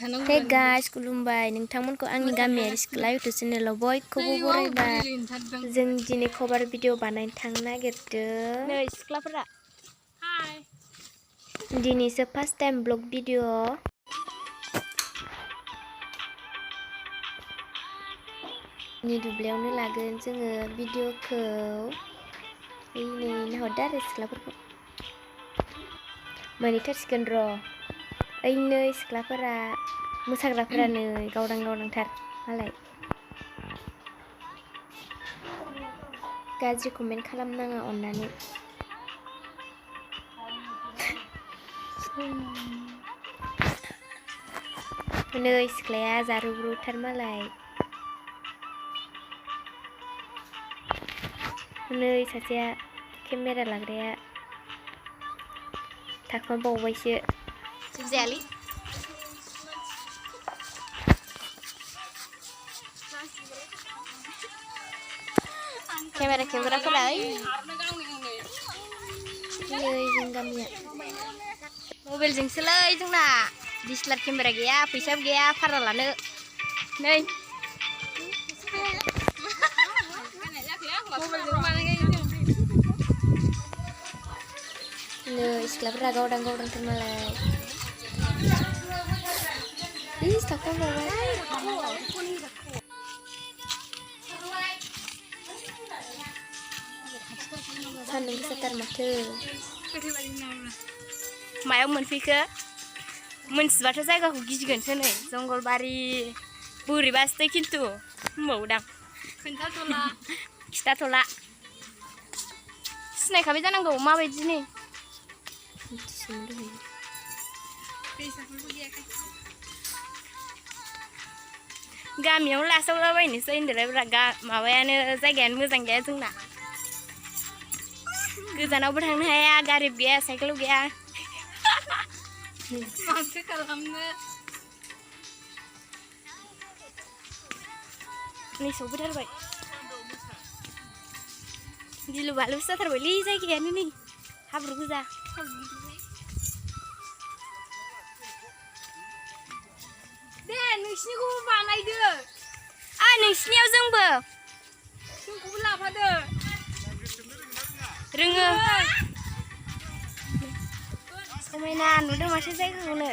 Hey guys, खुलुमबाय नोंथांमोनखौ आंनि गामियारि सिख्ला YouTube चेनेलाव बयखौबो बरायबाय। जों दिनै कभार भिडिअ बानायनो थांनो नागिरदों। नै सिख्लाफोरा हाय। दिनैसो फार्स्ट टाइम ब्लग भिडिअ। नि दुब्लियावनो लागोन जोङो भिडिअखौ। नै नाहरदो आरो सिख्लाफोरखौ। मोनहैथारसिगोन र'। नै सिख्लाफोरा मोसाग्राफोरा नै गावदां गावदांथार मालाय। गाज्रि कमेन्ट खालामनाङा अननानै। नै सिख्लाया जारुब्रुथार मालाय। नै सासेया केमेरा लाग्राया थाखोमाबावबायसो। जायालै केमेरा खेबग्राफोरा नै जों गामिया मबाइलजोंसोलै जोंना डिएसएलआर केमेरा गैया फैसाबो गैया भारा लानो। नै सिख्लाफोरा गावदां गावदांथार मालाय। थाखोमाबावबाय। सान्दुं गोसाथार माथो। मायाव मोनफैखो मोनथिबाथ' जायगाखौ गिदिगोनसो नै जंगलबारि बोरैबासो खिन्थु होनबावोदां खोन्थाथ'ला खिथाथ'ला। सिनायखाबाय जानांगौ माबायदि नै गामियाव लासावलाबायनोसै होनदोंलाय माबायानो जायगायानो मोजां गैया जोंना। गोजानावबो थांनो हाया गारिबो गैया साइकेलबो गैया। माथो खालामनो नै सौफैथारबाय। गिलु बालुसो जाथारबायलै जायगायानो नै हाब्रु गोजा। दे नोंसिनिखौबो बानायदो। नोंसिनियाव जोंबो जोंखौबो लाफादो। रोङो समायना नुदों माथो जायगाखौनो।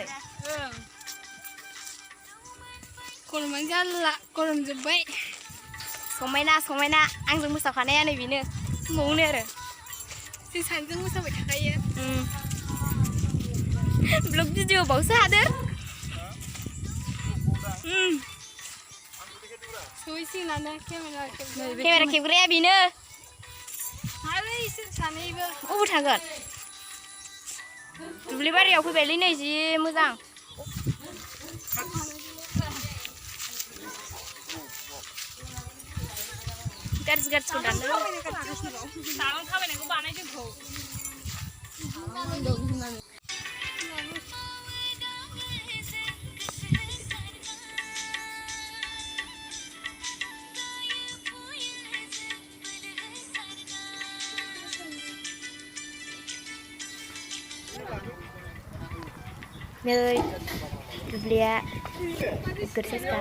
गरमानो जाला गरम जोब्बाय। समायना समायना आंजों मोसाफानाया नै बेनो होनबावनो आरो जों सानैजों मोसाबाय थाखायो। ब्लग भिडिअ बावसो हादो। सहैसिगोनानो केमेरा खेबग्राया बेनो। सानैबो अबाव थांगोन दुब्लि बारियाव फैबायलै नै जि मोजां। गाज्रि गाज्रिखौ दाननो थाबायनायखौ बानाय जोंखौ। नै दुब्लिया गोरसेसखा।